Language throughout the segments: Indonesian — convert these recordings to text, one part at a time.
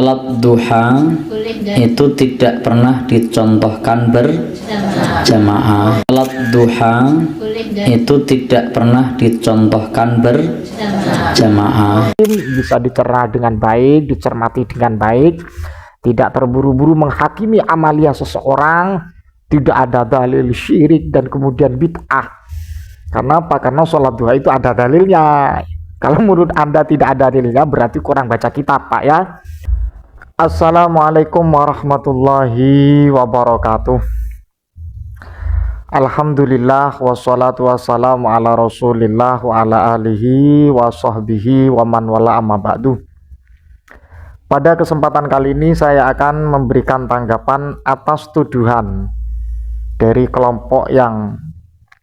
Salat duha itu tidak pernah dicontohkan berjamaah. Salat duha itu tidak pernah dicontohkan berjamaah. Bisa dicerna dengan baik, dicermati dengan baik, tidak terburu-buru menghakimi amalia seseorang, tidak ada dalil syirik dan kemudian bid'ah. Karena apa? Karena sholat duha itu ada dalilnya. Kalau menurut Anda tidak ada dalilnya, berarti kurang baca kitab, Pak ya. Assalamualaikum warahmatullahi wabarakatuh. Alhamdulillah wassalatu wassalamu ala rasulillah wa ala alihi wa sahbihi wa man wala amma ba'du. Pada kesempatan kali ini saya akan memberikan tanggapan atas tuduhan dari kelompok yang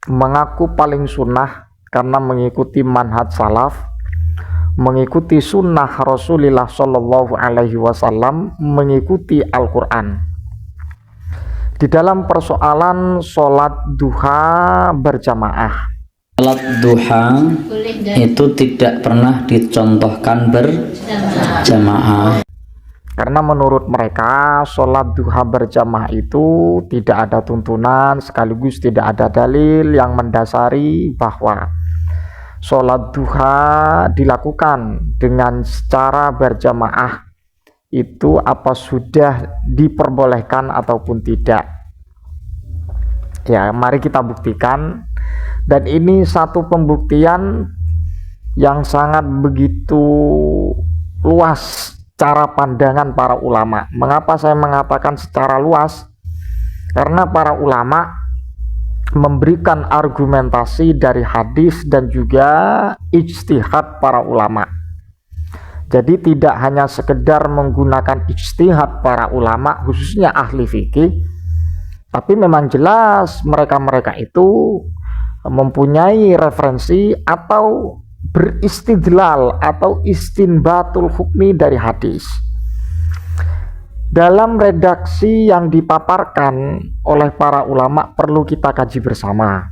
mengaku paling sunnah karena mengikuti manhaj salaf, mengikuti sunnah Rasulullah Shallallahu Alaihi Wasallam, mengikuti Al-Quran di dalam persoalan sholat duha berjamaah. Sholat duha itu tidak pernah dicontohkan berjamaah. Karena menurut mereka sholat duha berjamaah itu tidak ada tuntunan, sekaligus tidak ada dalil yang mendasari bahwa sholat duha dilakukan dengan secara berjamaah itu apa sudah diperbolehkan ataupun tidak. Ya, mari kita buktikan. Dan ini satu pembuktian yang sangat begitu luas cara pandangan para ulama. Mengapa saya mengatakan secara luas? Karena para ulama memberikan argumentasi dari hadis dan juga ijtihad para ulama. Jadi tidak hanya sekedar menggunakan ijtihad para ulama, khususnya ahli fikih, tapi memang jelas mereka-mereka itu mempunyai referensi atau beristidlal atau istinbatul hukmi dari hadis. Dalam redaksi yang dipaparkan oleh para ulama perlu kita kaji bersama.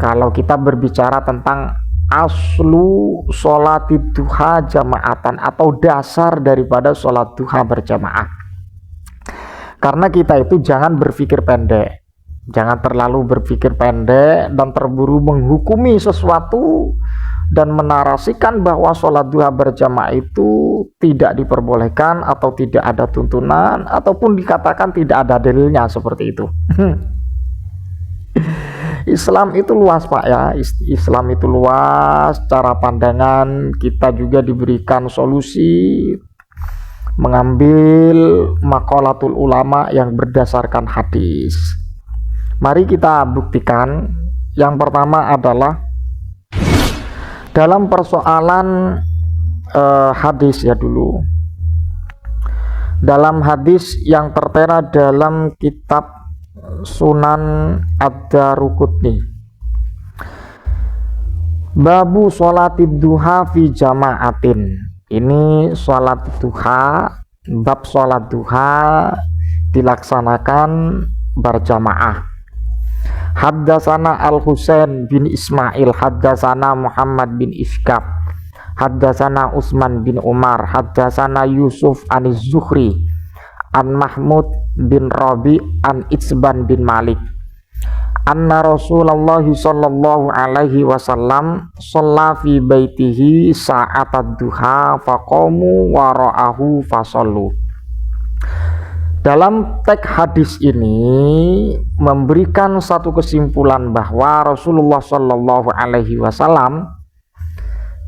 Kalau kita berbicara tentang aslu sholatid duha jamaatan atau dasar daripada sholat duha berjamaah. Karena kita itu jangan berpikir pendek. Jangan terlalu berpikir pendek dan terburu menghukumi sesuatu dan menarasikan bahwa sholat duha berjamaah itu tidak diperbolehkan atau tidak ada tuntunan ataupun dikatakan tidak ada dalilnya seperti itu. Islam itu luas, Pak ya. Islam itu luas, cara pandangan kita juga diberikan solusi mengambil maqalatul ulama yang berdasarkan hadis. Mari kita buktikan. Yang pertama adalah dalam persoalan hadis ya dulu. Dalam hadis yang tertera dalam kitab Sunan Ad-Daruqutni, babu sholatid duha fi jama'atin. Ini sholat duha, bab sholat duha dilaksanakan berjamaah. Haddasana Al-Husain bin Ismail, haddasana Muhammad bin Ishqab, haddasana Utsman bin Umar, haddasana Yusuf anis Zuhri, an Mahmud bin Rabi, an Itsban bin Malik, anna Rasulullah sallallahu alaihi wasallam shalla fi baitihi sa'atad duha faqamu wara'ahu fasallu. Dalam teks hadis ini memberikan satu kesimpulan bahwa Rasulullah Shallallahu Alaihi Wasallam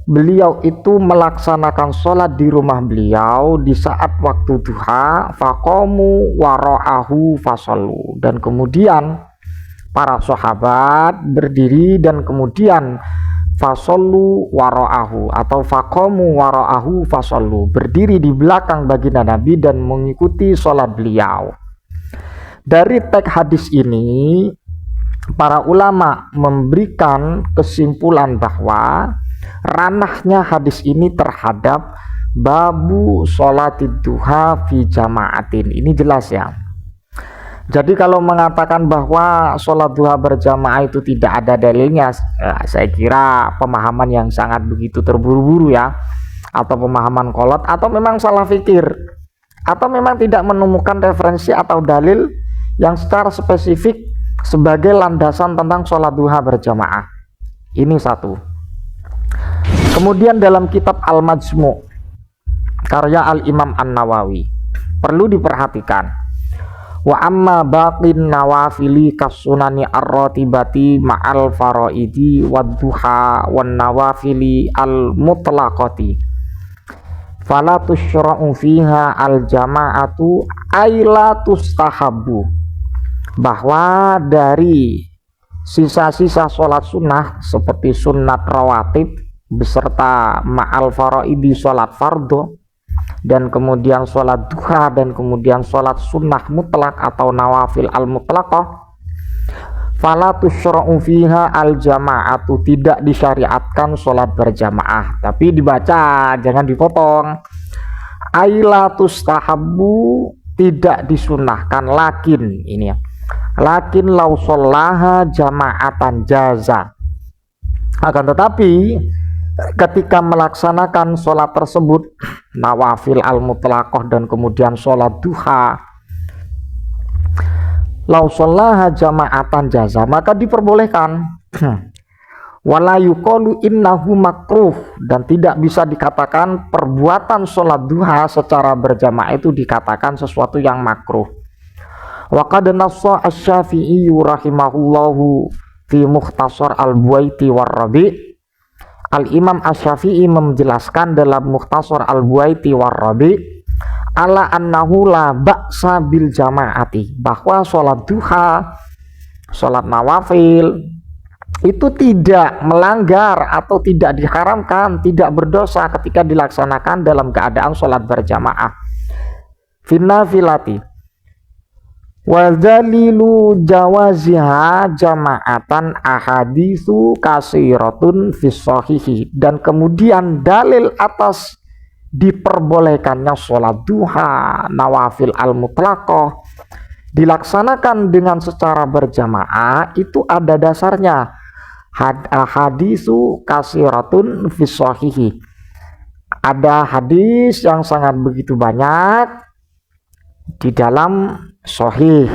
beliau itu melaksanakan sholat di rumah beliau di saat waktu duha, faqamu wara'ahu fasallu, dan kemudian para sahabat berdiri dan kemudian fasallu wara'ahu atau faqamu wara'ahu fasallu, berdiri di belakang baginda Nabi dan mengikuti sholat beliau. Dari teks hadis ini para ulama memberikan kesimpulan bahwa ranahnya hadis ini terhadap babu sholatid duha fi jama'atin. Ini jelas ya. Jadi kalau mengatakan bahwa sholat duha berjamaah itu tidak ada dalilnya, saya kira pemahaman yang sangat begitu terburu-buru ya. atau pemahaman kolot, atau memang salah fikir, atau memang tidak menemukan referensi atau dalil yang secara spesifik sebagai landasan tentang sholat duha berjamaah. Ini satu. Kemudian dalam kitab Al-Majmu' karya Al-Imam An-Nawawi perlu diperhatikan, wa amma baqin nawafili kasunani ar-ratibati ma'al faraidi wadduha wan nawafili al-mutlaqati fala tusyra'u fiha al-jama'atu aila tustahabbu, bahwa dari sisa-sisa sholat sunnah seperti sunat rawatib beserta ma'al faraidi sholat fardhu, dan kemudian sholat duha, dan kemudian sholat sunnah mutlak atau nawafil al-mutlaqah, fala tusyra'u fiha al-jama'atu, tidak disyariatkan sholat berjamaah, tapi dibaca, jangan dipotong. Aila tustahabbu, tidak disunahkan, lakin ini ya, lakin law shollaha jama'atan jaza, akan tetapi ketika melaksanakan sholat tersebut, nawafil al-mutlaqah dan kemudian sholat duha, law shollaha jama'atan jaza, maka diperbolehkan. Wala yuqalu innahu makruh, dan tidak bisa dikatakan perbuatan sholat duha secara berjamaah itu dikatakan sesuatu yang makruh. Wa qad nassa asy-Syafi'i rahimahullahu fi Mukhtasar al-Buaiti war-Rabi'. Al-Imam Asy-Syafi'i menjelaskan dalam Mukhtasar al-Buaiti war-Rabi' ala annahu la ba'sa bil jama'ati, bahwa sholat duha, sholat nawafil itu tidak melanggar atau tidak diharamkan, tidak berdosa ketika dilaksanakan dalam keadaan sholat berjamaah. Finnafilati wa dzalilu jawaziha jama'atan ahaditsu kasiratun fis shahihi, dan kemudian dalil atas diperbolehkannya sholat duha, nawafil al-mutlaqah dilaksanakan dengan secara berjamaah itu ada dasarnya. Haditsu kasiratun fis shahihi, ada hadis yang sangat begitu banyak di dalam sahih.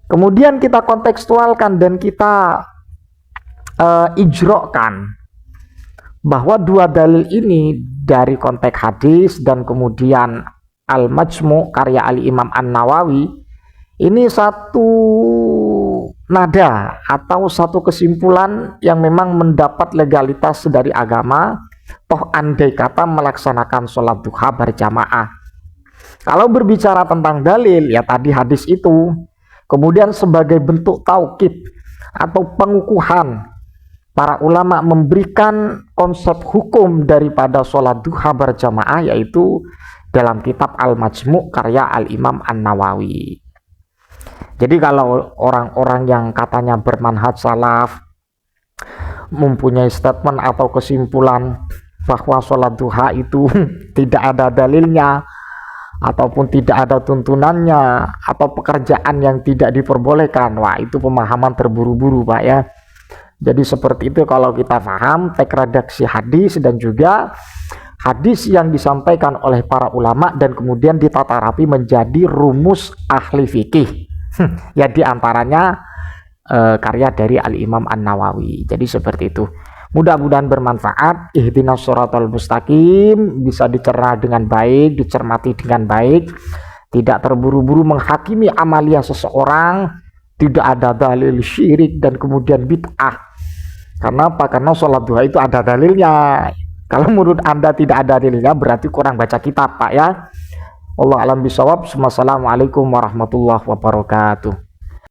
Kemudian kita kontekstualkan dan kita ijrokan bahwa dua dalil ini dari konteks hadis dan kemudian Al-Majmu' karya Al-Imam An-Nawawi ini satu nada atau satu kesimpulan yang memang mendapat legalitas dari agama, toh andai kata melaksanakan sholat duha berjamaah. Kalau berbicara tentang dalil, ya tadi hadis itu, kemudian sebagai bentuk taukid atau pengukuhan, para ulama memberikan konsep hukum daripada sholat duha berjamaah, yaitu dalam kitab Al-Majmu' karya Al-Imam An-Nawawi. Jadi kalau orang-orang yang katanya bermanhaj salaf mempunyai statement atau kesimpulan bahwa sholat duha itu tidak ada dalilnya, ataupun tidak ada tuntunannya, atau pekerjaan yang tidak diperbolehkan, wah itu pemahaman terburu-buru Pak ya. Jadi seperti itu kalau kita paham teks redaksi hadis dan juga hadis yang disampaikan oleh para ulama dan kemudian ditata rapi menjadi rumus ahli fikih. Ya diantaranya karya dari Al-Imam An-Nawawi. Jadi seperti itu. Mudah-mudahan bermanfaat. Ihdinas shiratal mustaqim bisa dicerna dengan baik, dicermati dengan baik, tidak terburu-buru menghakimi amalia seseorang, tidak ada dalil syirik dan kemudian bid'ah. Karena apa? Karena sholat duha itu ada dalilnya. Kalau menurut Anda tidak ada dalilnya, berarti kurang baca kitab Pak ya. Allah alam bisawab. Wassalamualaikum warahmatullahi wabarakatuh.